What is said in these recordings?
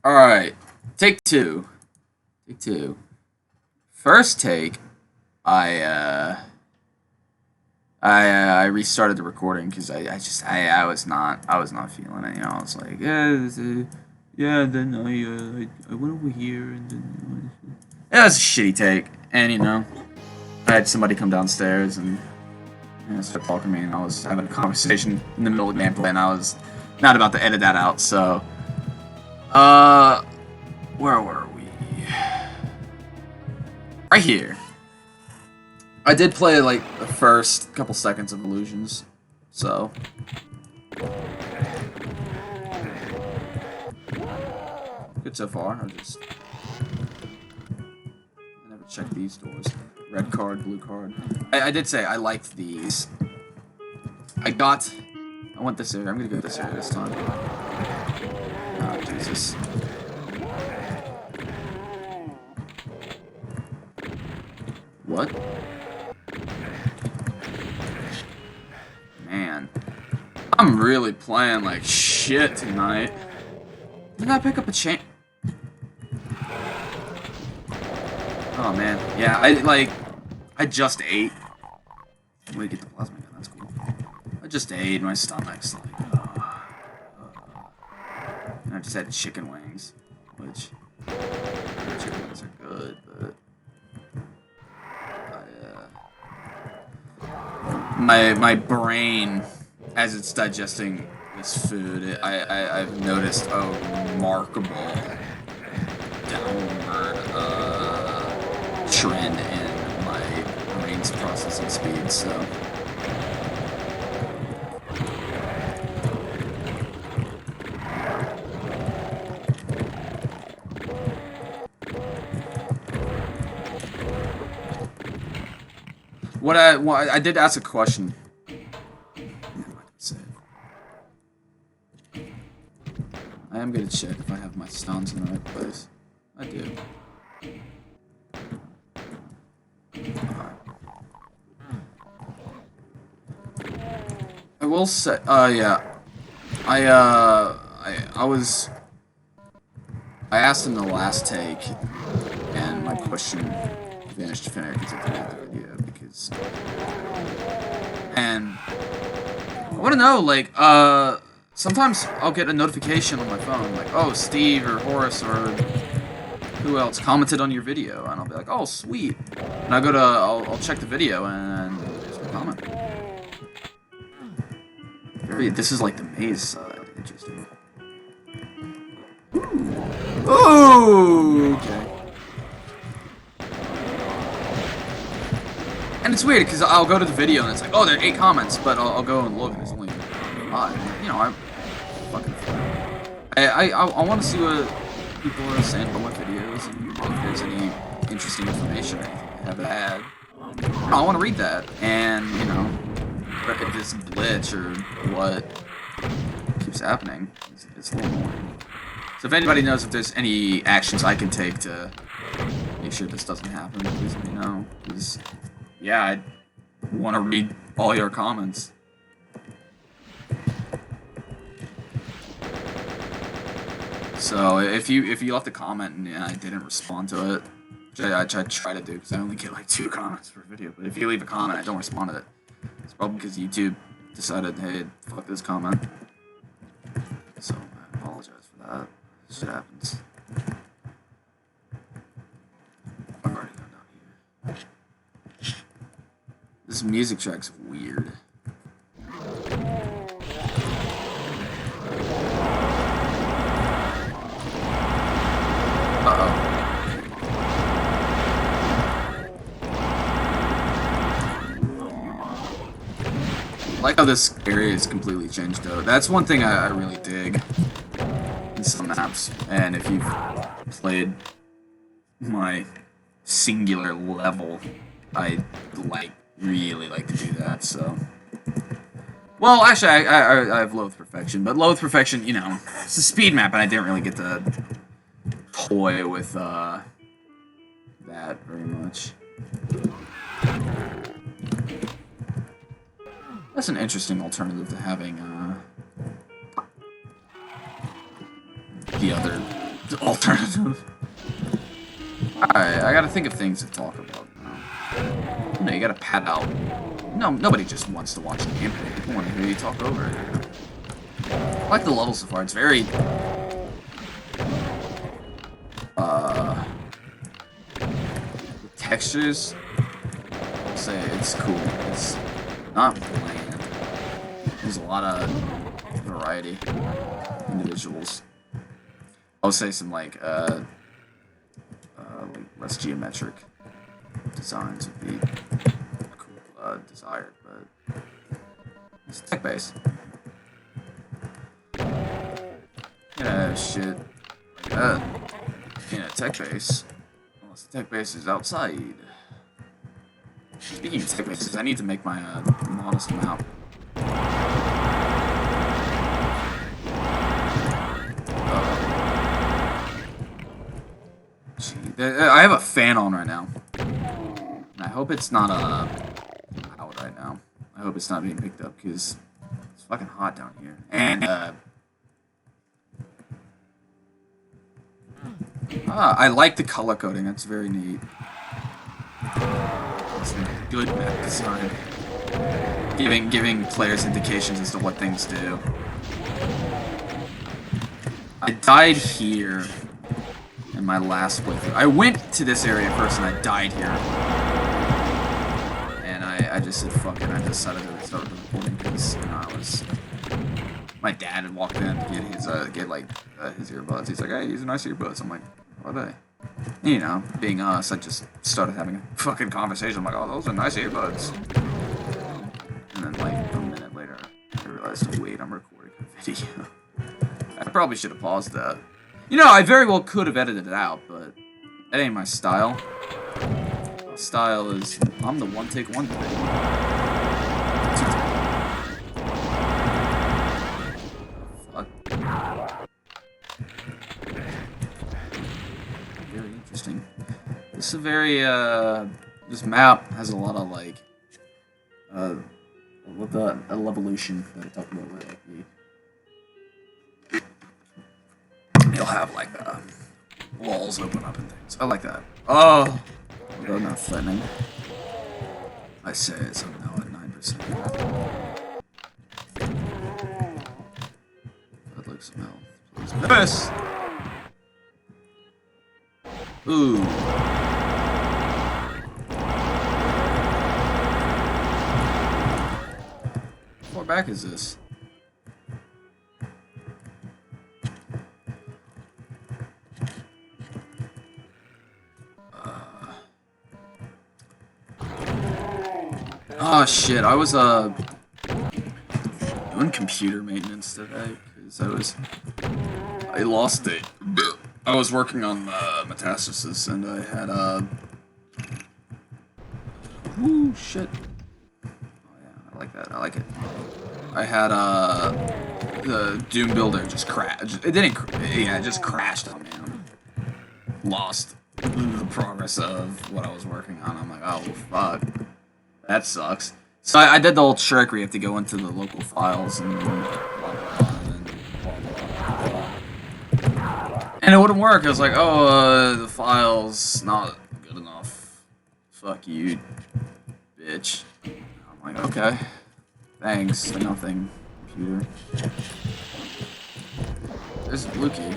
Alright, take two. Take two. First take, I I restarted the recording because I was not feeling it. You know, I was like, yeah. Then I went over here and then it was a shitty take. And you know, I had somebody come downstairs and start talking to me, and I was having a conversation in the middle of gameplay, and I was not about to edit that out. So, where were we? Right here. I did play like the first couple seconds of Allusions, so good so far. I never checked these doors. Red card, blue card. I did say I liked these. I want this area. I'm gonna go this area this time. Oh Jesus. What? Man. I'm really playing like shit tonight. Didn't I pick up a chain? Oh man. Yeah, I just ate. Let me get the plasma gun, that's cool. I just ate, my stomach's like, and I just had chicken wings, which, chicken wings are good, but my brain, as it's digesting this food, I've noticed a remarkable downward trend in my brain's processing speed. So I did ask a question. I am gonna check if I have my stones in the right place. I do. I will say, yeah. I asked in the last take, and my question vanished from there because I didn't have the idea, because... And... I wanna know, like, sometimes I'll get a notification on my phone, like, oh, Steve or Horace or who else commented on your video, and I'll be like, oh, sweet. And I'll check the video, and there's no comment. This is like the maze side. Interesting. Ooh, okay. And it's weird because I'll go to the video and it's like, oh, there are 8 comments, but I'll go and look and there's only 5. You know, I fucking. I want to see what people are saying about my videos and if there's any interesting information or anything they have to add. I want to read that, and you know, if this glitch or what keeps happening, it's a little annoying. So if anybody knows if there's any actions I can take to make sure this doesn't happen, please let me know. Because, yeah, I want to read all your comments. So if you left a comment and I didn't respond to it, which I try to do because I only get like 2 comments per video, but if you leave a comment, I don't respond to it. It's probably because YouTube decided, hey, fuck this comment. So I apologize for that. Shit happens. I've already gone down here. This music track's weird. I like how this area is completely changed though. That's one thing I really dig in some maps. And if you've played my singular level, I really like to do that, so. Well, actually, I have Loathe Perfection, but Loathe Perfection, you know, it's a speed map, and I didn't really get to toy with that very much. That's an interesting alternative to having the other The alternative. Alright, I gotta think of things to talk about now. You know, you gotta pad out. No, nobody just wants to watch the gameplay. People want to hear you talk over it. I like the level so far. It's very... textures, I'll say it's cool. It's not bland. There's a lot of variety. Individuals. I'll say some like less geometric designs would be cool, desired, but it's tech based. Yeah, shit like that. In a tech base. Unless the tech base is outside. Speaking of tech bases, I need to make my modest map. I have a fan on right now. And I hope it's not out right now. I hope it's not being picked up because it's fucking hot down here. And I like the color coding. That's very neat. It's a good map design. Giving players indications as to what things do. I died here in my last playthrough. I went to this area first and I died here. And I just said fuck it. I decided to start the recording because I was... My dad had walked in to get his his earbuds. He's like, hey, these are nice earbuds. I'm like, what are they? And, you know, being us, I just started having a fucking conversation. I'm like, oh, those are nice earbuds. And then like a minute later, I realized, wait, I'm recording a video. I probably should have paused that. You know, I very well could have edited it out, but that ain't my style. My style is, I'm the one-take wonder. Very interesting. This is a very, this map has a lot of, like, with the evolution that I talked about, like, you'll have, like, walls open up and things. I like that. Oh! Although not threatening. I say it's now at 9%. I'd like some help. Please. Miss! Ooh. How far back is this? Oh shit, I was doing computer maintenance today because I lost it. I was working on Metastasis and I had ooh shit. Oh yeah, I like that. I like it. I had the Doom Builder just crashed. It didn't. Yeah, it just crashed on me. Lost the progress of what I was working on. I'm like, oh fuck. That sucks. So I did the old trick where you have to go into the local files and blah, blah, blah, and it wouldn't work. I was like, oh, the file's not good enough. Fuck you, bitch. I'm like, okay. Thanks for nothing, computer. There's a blue key.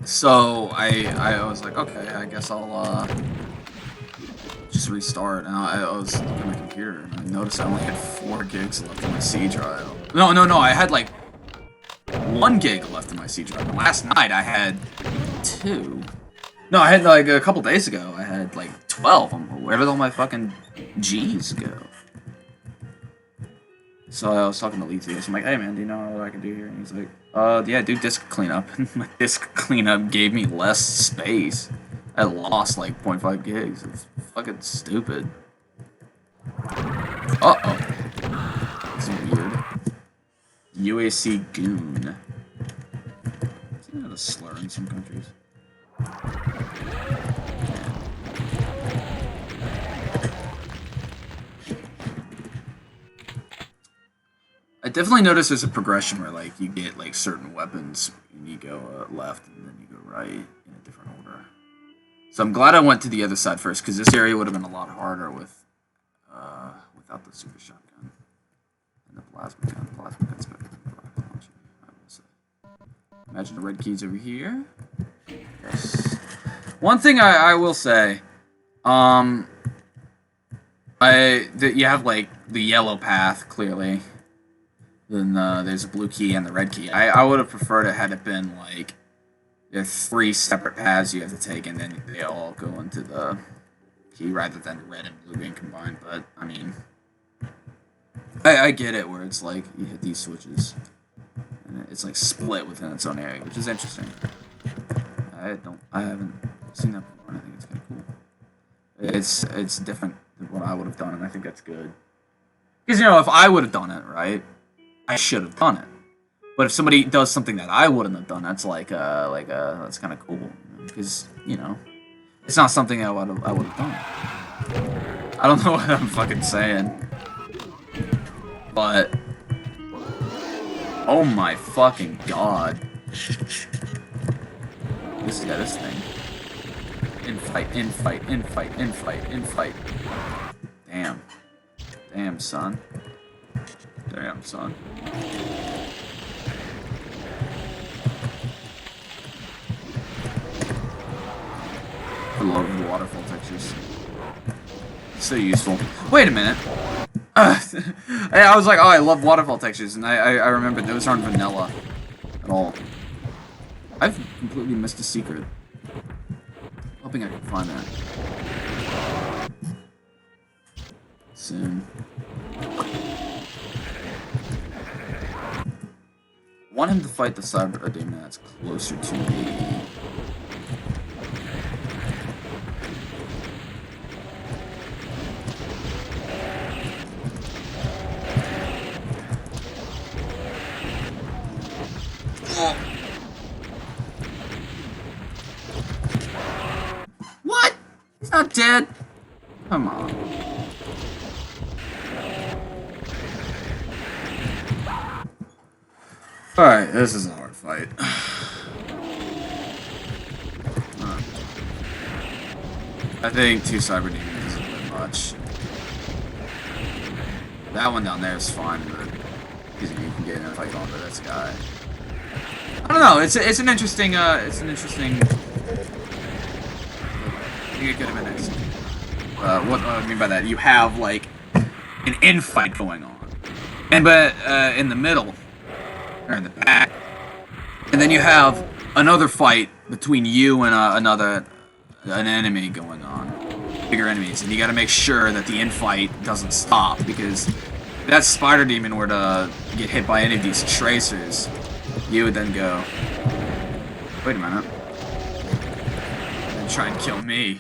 So I was like, okay, I guess I'll just restart. And I was looking at my computer and I noticed I only had 4 gigs left in my C drive. No, I had like 1 gig left in my C drive. Last night I had 2. No, I had like a couple days ago I had like 12. Where did all my fucking G's go? So I was talking to Lee today. So I'm like, hey man, do you know what I can do here? And he's like, yeah, do disk cleanup. My disk cleanup gave me less space. I lost like 0.5 gigs. It's fucking stupid. Uh-oh. This is weird. UAC goon. Isn't that a slur in some countries? I definitely notice there's a progression where like you get like certain weapons and you go left and then you go right in a different order. So I'm glad I went to the other side first because this area would have been a lot harder without the super shotgun and the plasma gun. Plasma gun's better than the rocket launcher, I will say. Imagine the red keys over here. Yes. One thing I will say, you have like the yellow path clearly. Then there's a blue key and the red key. I would have preferred it had it been like there's 3 separate paths you have to take, and then they all go into the key rather than red and blue being combined. But I mean, I get it where it's like you hit these switches and it's like split within its own area, which is interesting. I haven't seen that before, and I think it's kind of cool. It's different than what I would have done, and I think that's good. Because if I would have done it right, I should have done it. But if somebody does something that I wouldn't have done, that's that's kind of cool. Because it's not something I would have done. I don't know what I'm fucking saying, but oh my fucking god, this thing. Infight. Damn, son. Damn, son. I love the waterfall textures. So useful. Wait a minute. I was like, oh, I love waterfall textures, and I remember those aren't vanilla at all. I've completely missed a secret. Hoping I can find that soon. I want him to fight the cyber demon that's closer to me. What? He's not dead. Come on. Alright, this is a hard fight. I think 2 cyber demons is a bit much. That one down there is fine, but because you can get in a fight onto this guy. I don't know. It's an interesting. I think it could have been nice. What I mean by that, you have like an infight going on, but in the middle or in the back, and then you have another fight between you and an enemy going on, bigger enemies, and you got to make sure that the infight doesn't stop because if that spider demon were to get hit by any of these tracers, you would then go, wait a minute, and try and kill me.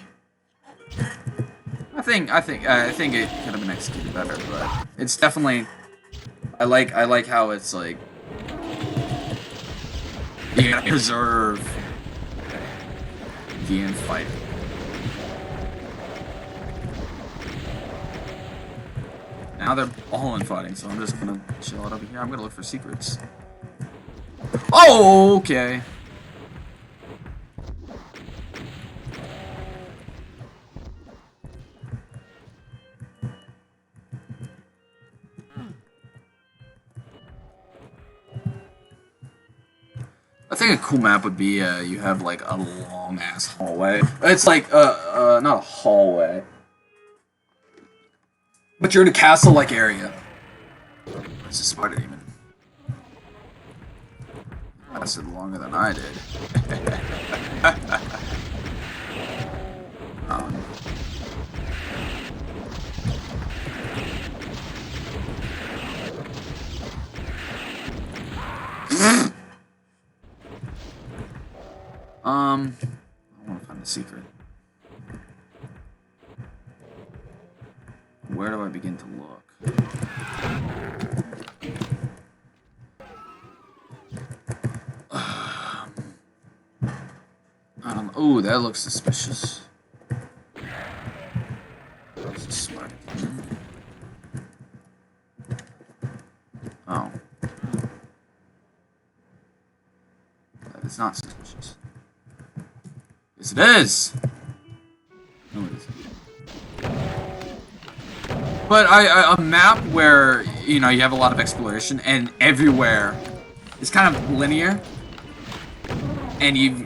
I think it could have been executed better, but it's definitely. I like how it's like you gotta preserve the infight. Now they're all infighting, so I'm just gonna chill out over here. I'm gonna look for secrets. Oh, okay. I think a cool map would be you have like a long ass hallway. It's like not a hallway, but you're in a castle-like area. It's a spider demon. Lasted longer than I did. I want to find a secret. Where do I begin to look? Oh, that looks suspicious. That's a spider. Oh. It's not suspicious. Yes, it is! No, it isn't. But a map where, you know, you have a lot of exploration and everywhere is kind of linear. And you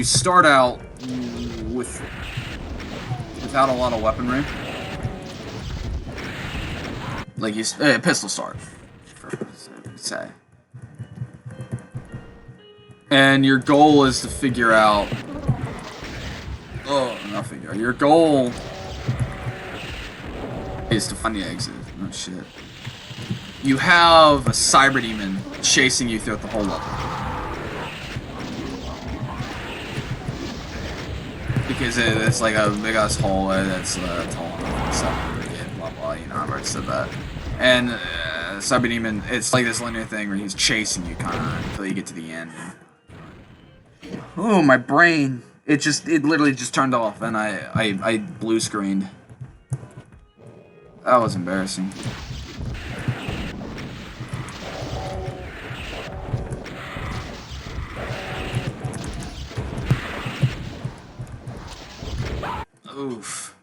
start out without a lot of weaponry. Like you, pistol start, say. And your goal is to figure out. Oh, not figure out. Your goal is to find the exit. Oh shit. You have a cyber demon chasing you throughout the whole level. Because it's like a big ass hallway that's tall enough, so blah blah, you know, I've already said that. And cyber demon, it's like this linear thing where he's chasing you kind of until you get to the end. Oh, my brain. It literally just turned off and I blue screened. That was embarrassing. Oof.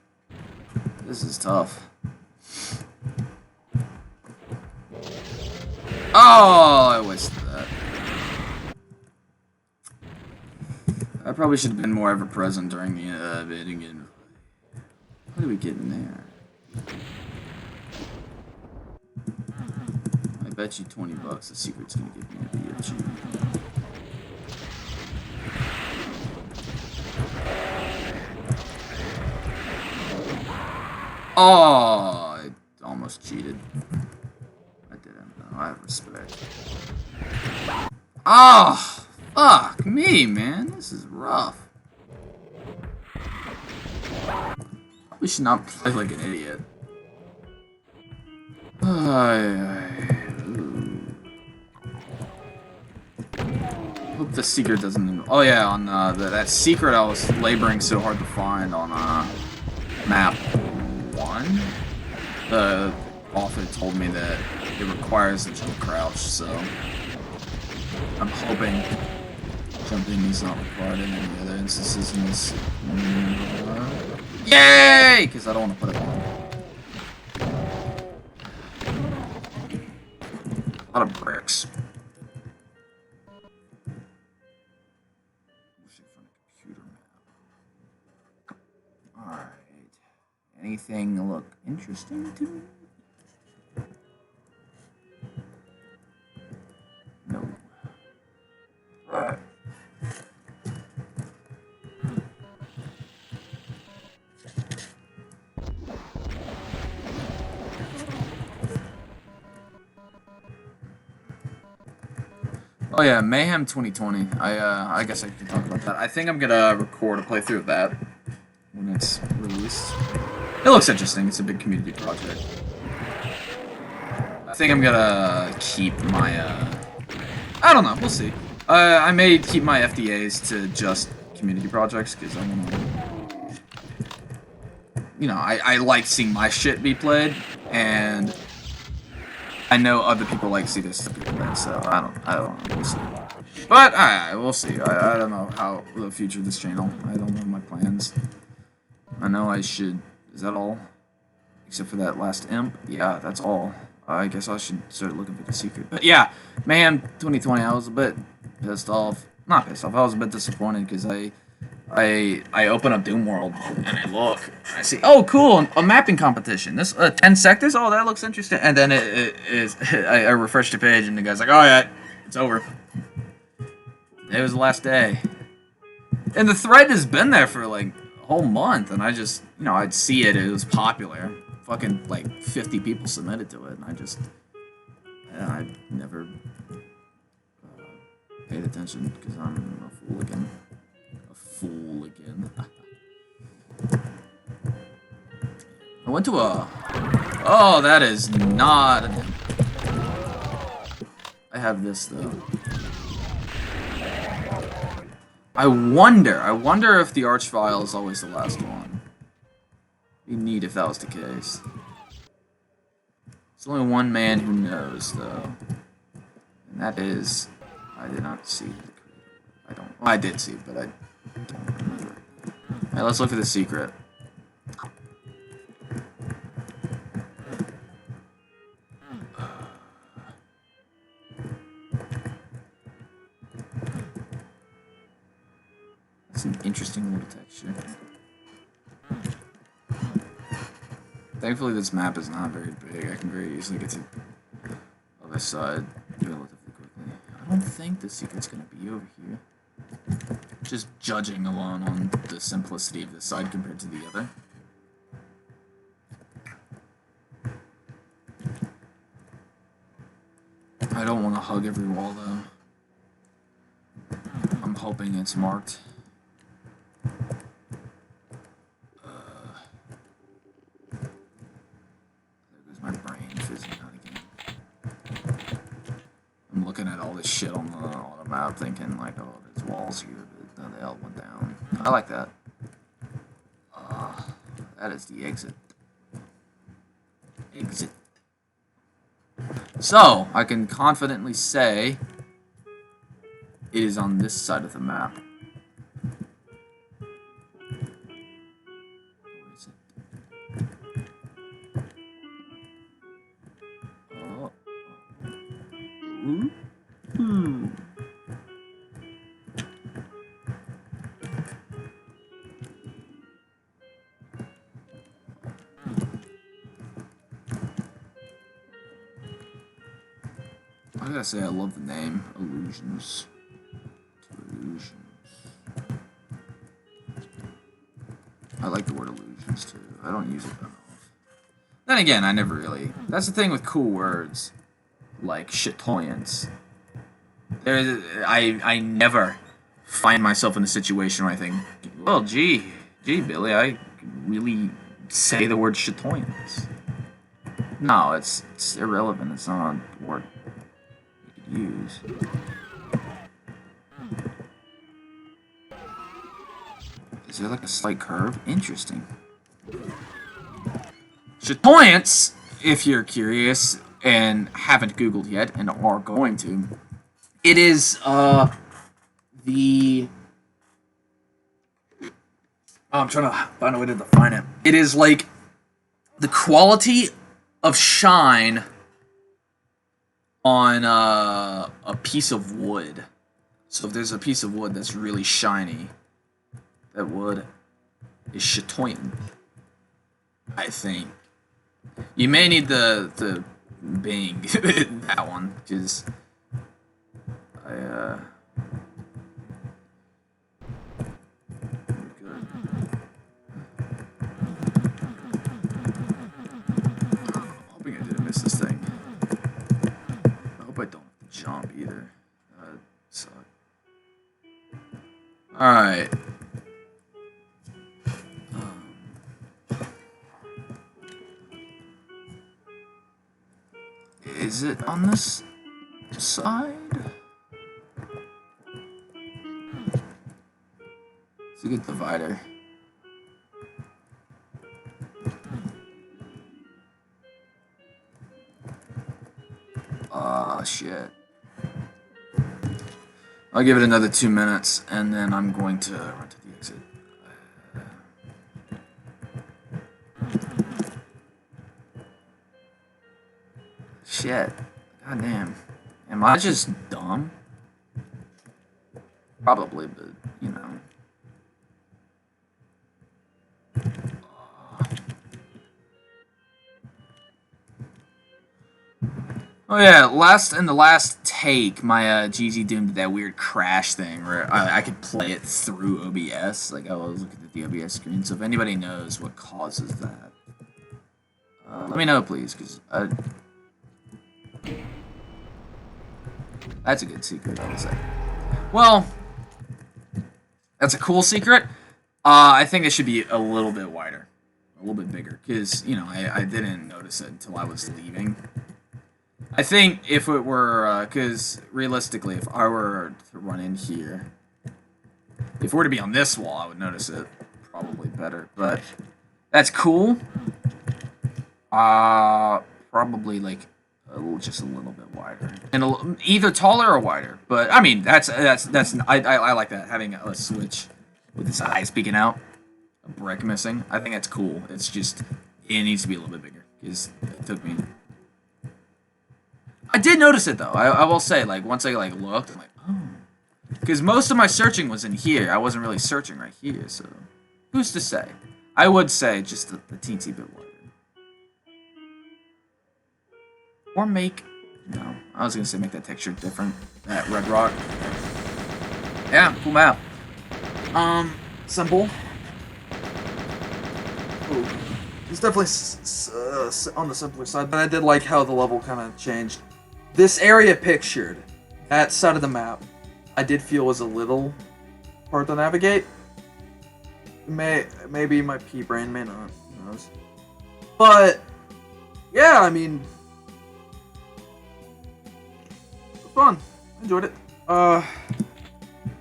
This is tough. Oh, I wasted that. I probably should have been more ever present during the bidding. How do we get in there? I bet you $20 the secret's gonna give me a BFG. Oh, I almost cheated. I didn't. No, I have respect. Oh, fuck me, man. This is rough. We should not play like an idiot. Hope the secret doesn't. Oh yeah, on that secret I was laboring so hard to find on map 1. The author told me that it requires a jump crouch, so I'm hoping jumping is not required in any other instances in this. Yay! Because I don't want to put it on. A lot of bricks. Alright. Anything look interesting to me? No. Alright. Oh yeah, Mayhem 2020. I guess I can talk about that. I think I'm gonna record a playthrough of that when it's released. It looks interesting. It's a big community project. I think I'm gonna keep my I don't know. We'll see. I may keep my FDAs to just community projects because I want to. You know, I like seeing my shit be played, and I know other people like to see this stuff be played, so I don't know, we'll see. But, we'll see. I don't know how the future of this channel. I don't know my plans. I know I should. Is that all? Except for that last imp? Yeah, that's all. I guess I should start looking for the secret. But yeah, man, 2020, I was a bit pissed off. Not pissed off, I was a bit disappointed because I open up Doom World and I look. I see, oh cool, a mapping competition. This 10 sectors. Oh, that looks interesting. And then it is. I refreshed the page and the guy's like, oh yeah, it's over. It was the last day. And the thread has been there for like a whole month, and I just, you know, I'd see it. It was popular. Fucking like 50 people submitted to it, and I just, yeah, I never paid attention because I'm a fool again. Fool again. I went to a. Oh, that is not. I have this though. I wonder if the Archvile is always the last one. Be neat if that was the case. There's only one man who knows though. And that is... I did not see the creator. I don't... Well, I did see it, but I don't remember. Alright, let's look for the secret. That's an interesting little texture. Thankfully, this map is not very big. I can very easily get to the other side relatively quickly. I don't think the secret's gonna be over here. Just judging alone on the simplicity of this side compared to the other. I don't want to hug every wall, though. I'm hoping it's marked. My brain fizzing out again. I'm looking at all this shit on the map thinking like, oh, there's walls here, but no, they all went down. I like that. That is the exit. Exit. So, I can confidently say it is on this side of the map. I gotta say, I love the name Allusions. Allusions. I like the word illusions too. I don't use it enough. Then again, I never really. That's the thing with cool words like shitoyance. I never find myself in a situation where I think, well, gee, Billy, I could really say the word shitoyance. No, it's irrelevant. It's not a word you could use. Is there like a slight curve? Interesting. Shitoyance, if you're curious and haven't Googled yet and are going to, it is I'm trying to find a way to define it. It is like the quality of shine on a piece of wood. So if there's a piece of wood that's really shiny, that wood is chatoyant, I think. You may need the Bing that one, because I'm hoping I didn't miss this thing. I hope I don't jump either. That sucks. Alright. Is it on this side? It's a good divider. Ah, shit. I'll give it another 2 minutes, and then I'm going to run to the exit. Shit. Goddamn. Am I just dumb? Probably, but, you know. Oh yeah, in the last take, my GZ Doom did that weird crash thing where I could play it through OBS. Like, I was looking at the OBS screen, so if anybody knows what causes that, let me know, please, because that's a good secret, I would say. Well, that's a cool secret. I think it should be a little bit wider, a little bit bigger, because, you know, I didn't notice it until I was leaving. I think if it were, because realistically, if I were to run in here, if it were to be on this wall, I would notice it probably better, but that's cool. Probably like just a little bit wider, and either taller or wider. But I mean, that's I like that, having a switch with his eyes peeking out, a brick missing. I think that's cool. It's just it needs to be a little bit bigger because it took me. I did notice it though. I will say, like, once I like looked, I'm like, oh, because most of my searching was in here. I wasn't really searching right here, so who's to say? I would say just the teensy bit wider. Or make... No, I was going to say make that texture different. That red rock. Yeah, cool map. Simple. Ooh. It's definitely on the simpler side, but I did like how the level kind of changed. This area pictured, that side of the map, I did feel was a little hard to navigate. Maybe my pea brain may not, who knows. But, yeah, I mean, it was fun. I enjoyed it.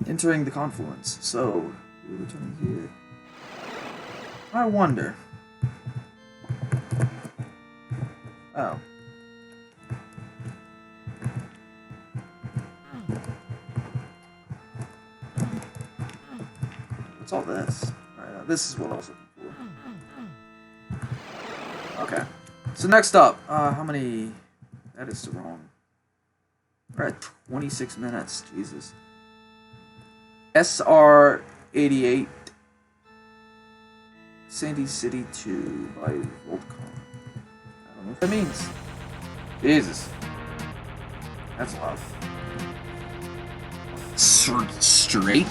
Entering the confluence. So, we're returning here. I wonder. Oh. What's all this? Alright, this is what I was looking for. Okay. So next up, how many... That is wrong. We're at 26 minutes. Jesus. SR888. Sandy City 2 by Voltcom. I don't know what that means. Jesus. That's tough. Straight.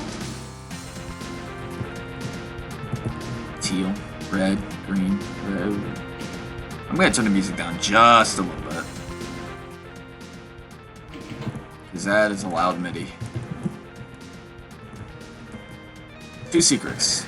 Teal, red, green, red. I'm gonna turn the music down just a little bit. Because that is a loud MIDI. 2 secrets.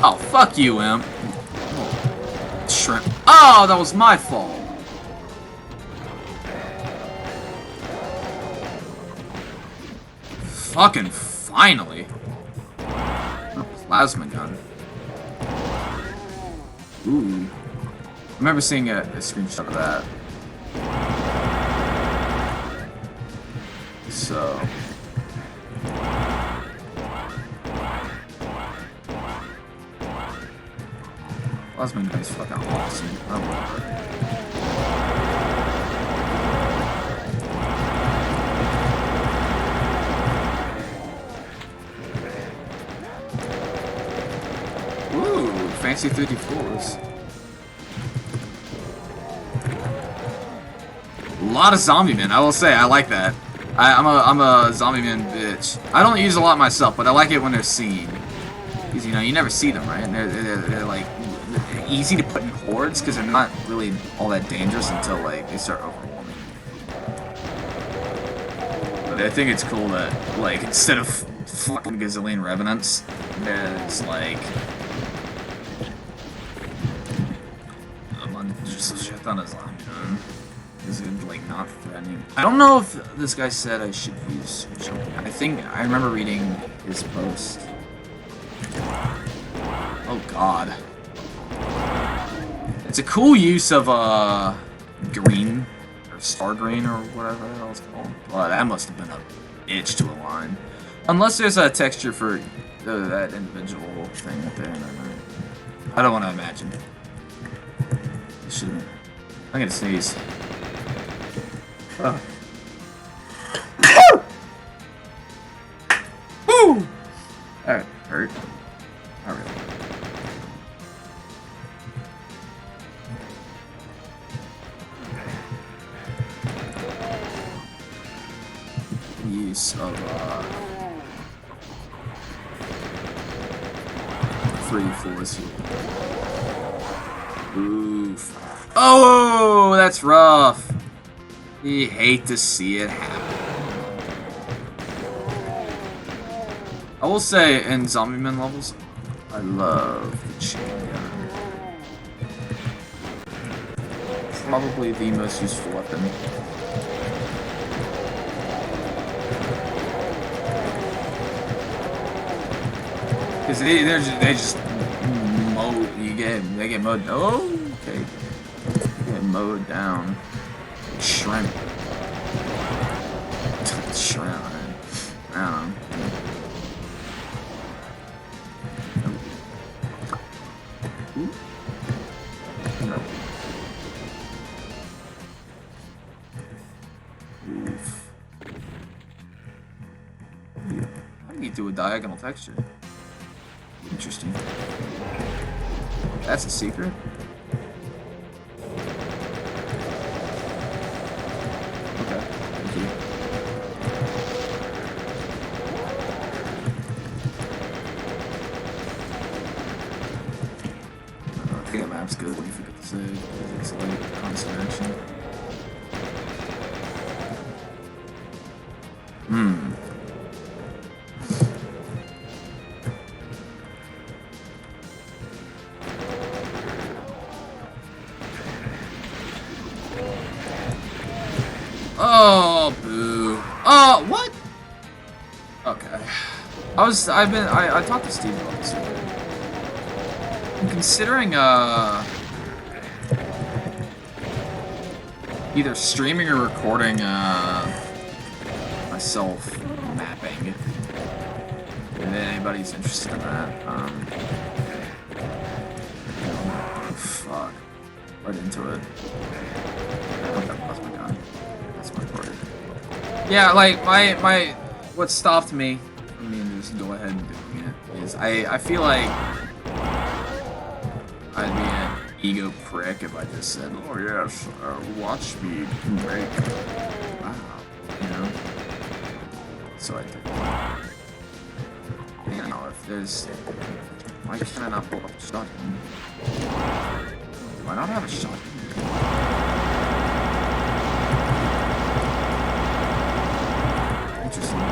Oh, fuck you, Imp. Shrimp. Oh, that was my fault. Fucking finally. Oh, plasma gun. Ooh. I remember seeing a screenshot of that. So. Plasma gun is fucking awesome. I love it. Ooh, fancy 34s. A lot of zombie men, I will say, I like that. I'm a zombie man bitch. I don't use a lot myself, but I like it when they're seen. Because, you know, you never see them, right? And they're like easy to put in hordes because they're not really all that dangerous until like they start overwhelming. But I think it's cool that like instead of fucking gazillion revenants, there's like a bunch of shit on his line. Is it like not threatening? I don't know if this guy said I should use something. I think I remember reading his post. Oh god. It's a cool use of green or star green or whatever the hell it's called. Well, that must have been a bitch to align. Unless there's a texture for that individual thing up there. I don't want to imagine. I'm gonna sneeze. Woo! That hurt. Not really. Use of 3/4 here. Oof. Oh, that's rough. You hate to see it happen. I will say, in zombie men levels, I love the chain gun. Probably the most useful weapon. Because they just mow, they get mowed. Oh, okay. They get mowed down. Shrimp. Shrimp. I don't know. Oof. How do you do a diagonal texture? Interesting. That's a secret? Okay, thank you. I think that map's good when you forget to save, because it's like constant action. Oh, boo. Oh, what? Okay. I talked to Steve about this. I'm considering, either streaming or recording, myself mapping. If anybody's interested in that, fuck. Right into it. Okay, that's my gun. That's my part. Yeah, like, what stopped me from me just go ahead and doing it is I feel like I'd be an ego prick if I just said, oh yes, watch me break. Wow, you know? So I did. You know, if there's... Why can I not pull up a shotgun? Do I not have a shotgun? Interesting.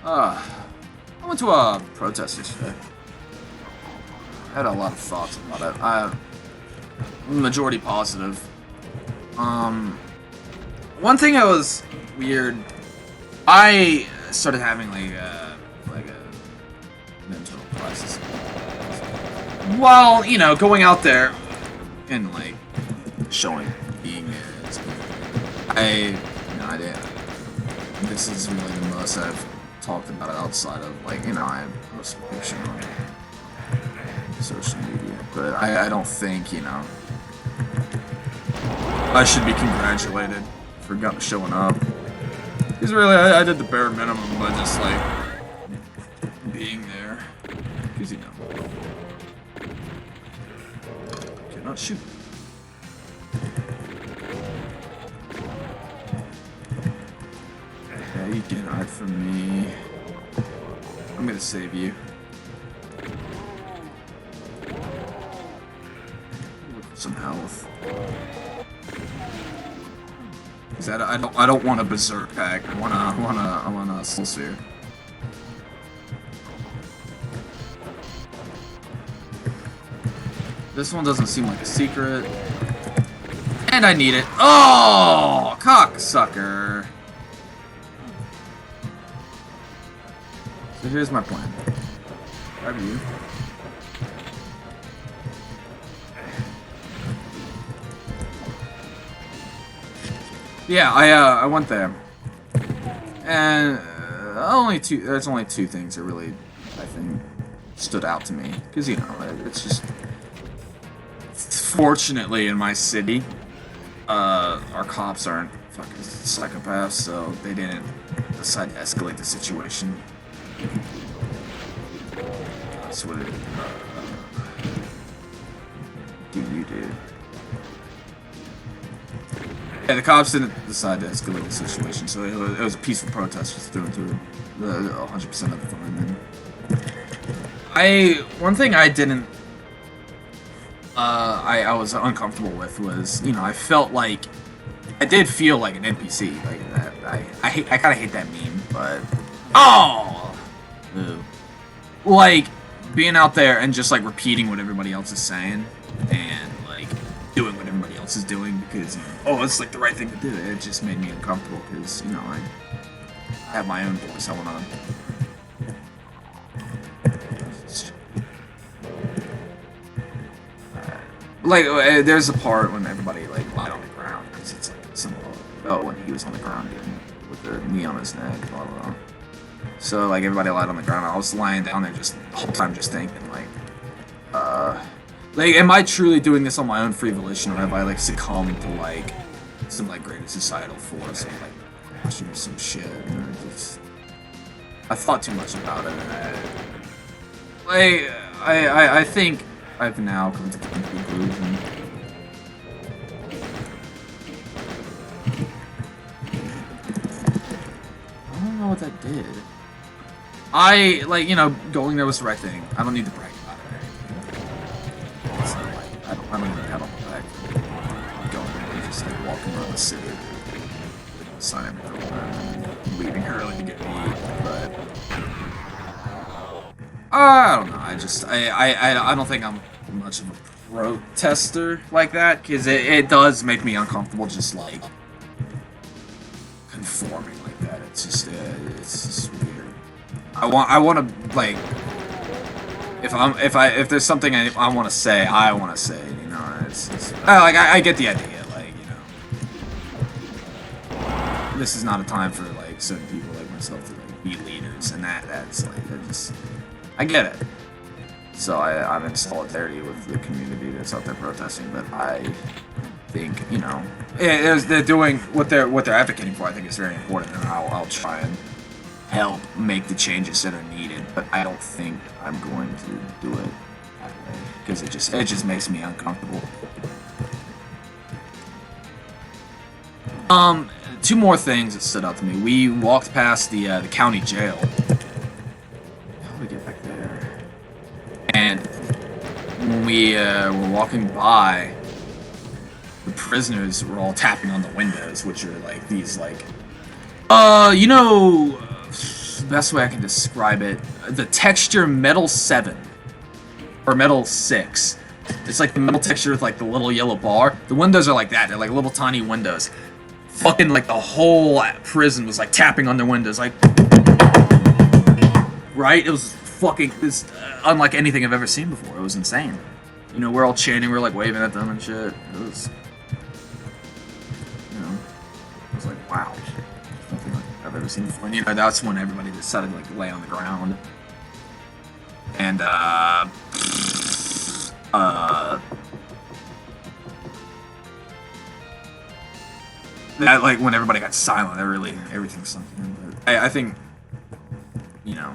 I went to a protest yesterday. I had a lot of thoughts about it. Majority positive. One thing that was weird, I started having like a mental crisis. While, you know, going out there and like showing being I didn't. This is really the most I've talked about it outside of, like, you know, I post a picture on social media, but I don't think, you know, I should be congratulated for showing up. Because really, I did the bare minimum by just, like, being there. Because, you know, I cannot shoot. Yeah, you can hide from me. I'm gonna save you. Look for some health. Cause I don't want a berserk pack. I want a soul sphere. This one doesn't seem like a secret. And I need it. Oh, cocksucker. So here's my plan. Grab you. Yeah, I went there, and there's only two things that really, I think, stood out to me, because, you know, it's just, fortunately in my city, our cops aren't fucking psychopaths, so they didn't decide to escalate the situation. That's what it, do you do? Yeah, the cops didn't decide to escalate the situation, so it was a peaceful protest just through and through, 100% of the time. And one thing I didn't, I was uncomfortable with was, you know, I felt like, I did feel like an NPC, like that. I kind of hate that meme, but like being out there and just like repeating what everybody else is saying and like doing what everybody else is doing because, you know, it's like the right thing to do. It just made me uncomfortable because, you know, I have my own voice. I want to like there's a part when everybody like lied on the ground because it's like when he was on the ground with the knee on his neck, blah blah blah. So like everybody lied on the ground. I was lying down there just the whole time, just thinking like, am I truly doing this on my own free volition, or have I like succumbed to like some like greater societal force, or like crashing or some shit? You know, I thought too much about it. I think I've now come to the conclusion. I don't know what that did. You know, going there was the right thing. I don't need to brag about it or anything. So, like, I don't need to pat on the back. Going there, just like walking around the city, signing my girlfriend, and leaving early to get meat. But I don't know. I don't think I'm much of a protester like that, because it does make me uncomfortable just like conforming like that. It's just weird. I want to like if there's something I want to say, I want to say it, you know. It's like I get the idea, like, you know, this is not a time for like certain people like myself to like be leaders, and that's like I get it. So I'm in solidarity with the community that's out there protesting, but I think, you know, they're doing what they're advocating for. I think it's very important, and I'll try and help make the changes that are needed. But I don't think I'm going to do it that way because it just makes me uncomfortable. Two more things that stood out to me. We walked past the county jail. How do we get back there? And when we were walking by, the prisoners were all tapping on the windows, which are like these like, you know, the best way I can describe it, the texture Metal 7 or Metal 6. It's like the metal texture with like the little yellow bar. The windows are like that. They're like little tiny windows. Fucking like the whole prison was like tapping on their windows, like, right? It was fucking unlike anything I've ever seen before. It was insane. You know, we're all chanting, we're like waving at them and shit. It was, you know, it was like, wow, nothing like I've ever seen before. And, you know, that's when everybody decided to like lay on the ground. And that, like, when everybody got silent, everything sunk in. But I think, you know,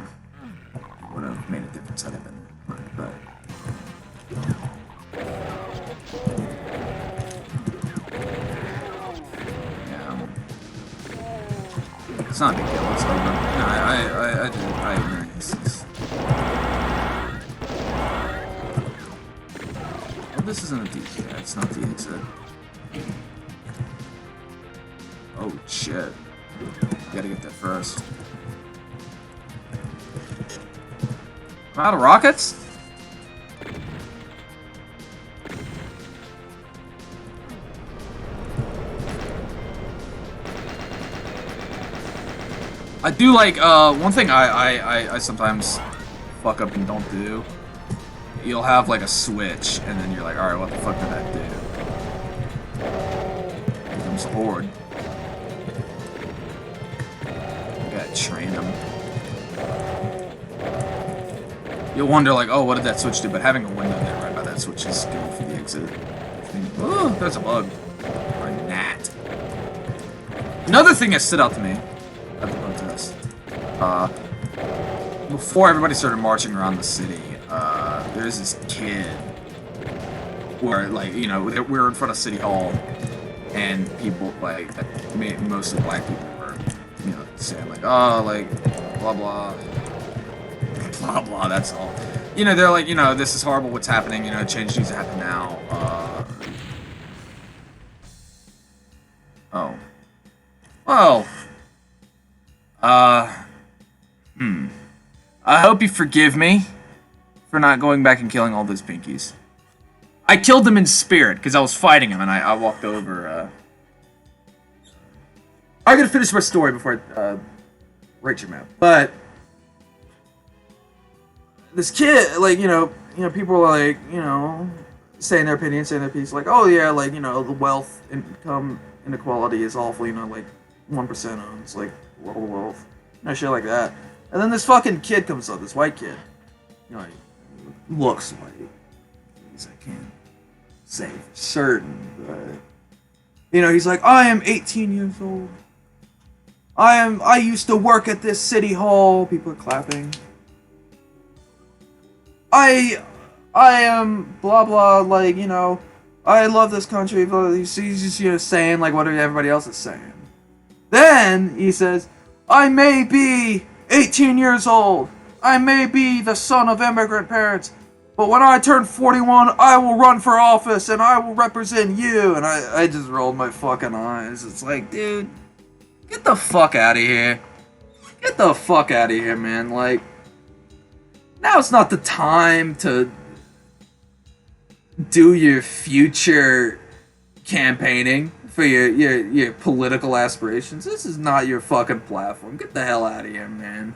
it would have made a difference had it been, but, yeah, it's not a big deal. It's over. No, I agree. Well, this isn't a exit. It's not the exit. Oh shit. Gotta get that first. I'm out of rockets? I do like, one thing I sometimes fuck up and don't do. You'll have like a switch, and then you're like, alright, what the fuck did that do? Here comes the horde. Train them. You'll wonder, like, oh, what did that switch do? But having a window there right by that switch is good for the exit. Oh, there's a bug. Or a gnat. Another thing that stood out to me at the protest. Before everybody started marching around the city, there's this kid Or, like, you know, we were in front of City Hall, and people, like, mostly black people were, you know, saying, like, oh, like, blah, blah, blah, blah, that's all. You know, they're like, you know, this is horrible, what's happening, you know, change needs to happen now. Oh. Well. I hope you forgive me for not going back and killing all those pinkies. I killed them in spirit, because I was fighting them, and I walked over, I gotta finish my story before I, write your map. But this kid, like, you know, people are like, you know, saying their opinion, saying their piece, like, oh yeah, like, you know, the wealth income inequality is awful, you know, like, 1% owns, like, world of wealth, you know, shit like that. And then this fucking kid comes up, this white kid, you know, he looks like, I can't say for certain, but, you know, he's like, I am 18 years old. I used to work at this city hall. People are clapping. I am blah blah, like, you know, I love this country. He's just, you know, saying like what everybody else is saying. Then he says, I may be 18 years old. I may be the son of immigrant parents. But when I turn 41, I will run for office and I will represent you. And I just rolled my fucking eyes. It's like, dude, get the fuck out of here. Get the fuck out of here, man. Like, now's not the time to do your future campaigning for your political aspirations. This is not your fucking platform. Get the hell out of here, man.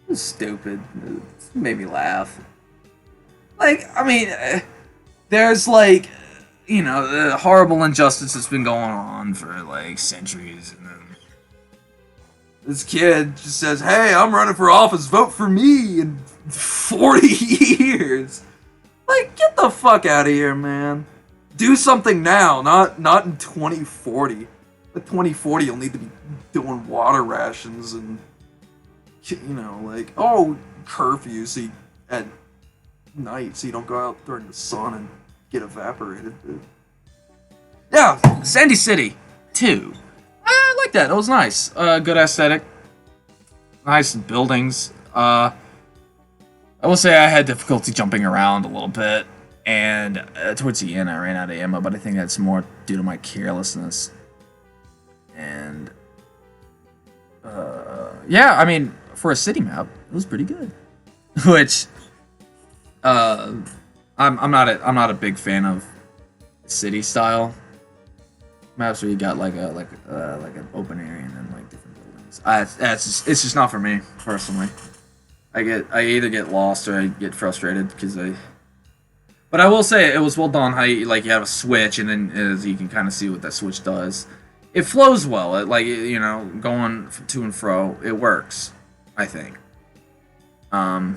It's stupid. It made me laugh. Like, I mean, there's like, you know, the horrible injustice that's been going on for like centuries, and then this kid just says, hey, I'm running for office, vote for me in 40 years. Like, get the fuck out of here, man. Do something now, not in 2040. By 2040, you'll need to be doing water rations and, you know, like, oh, curfew so at night so you don't go out during the sun and get evaporated. Yeah, Sandy City 2. I like that. It was nice. Good aesthetic. Nice buildings. I will say I had difficulty jumping around a little bit, and towards the end I ran out of ammo, but I think that's more due to my carelessness. And yeah, I mean, for a city map, it was pretty good. Which I'm not a big fan of city style maps where you got like an open area and then like different buildings. It's just not for me personally. I either get lost or I get frustrated because But I will say it was well done. How you have a switch and then as you can kind of see what that switch does. It flows well. It, like, you know, going to and fro, it works. I think. Yeah,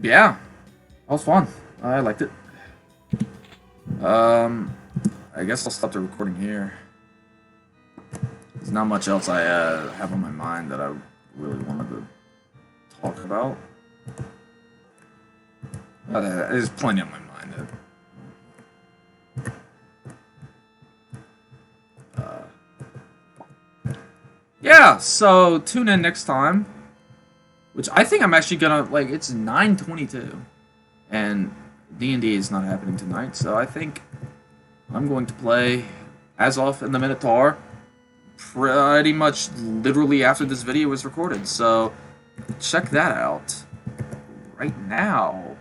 that was fun. I liked it. I guess I'll stop the recording here. There's not much else I have on my mind that I really wanted to talk about. There's plenty on my mind. Yeah, so tune in next time. Which I think I'm actually gonna, like, it's 9:22. And D&D is not happening tonight, so I think I'm going to play Azoth in the Minotaur pretty much literally after this video was recorded. So check that out right now.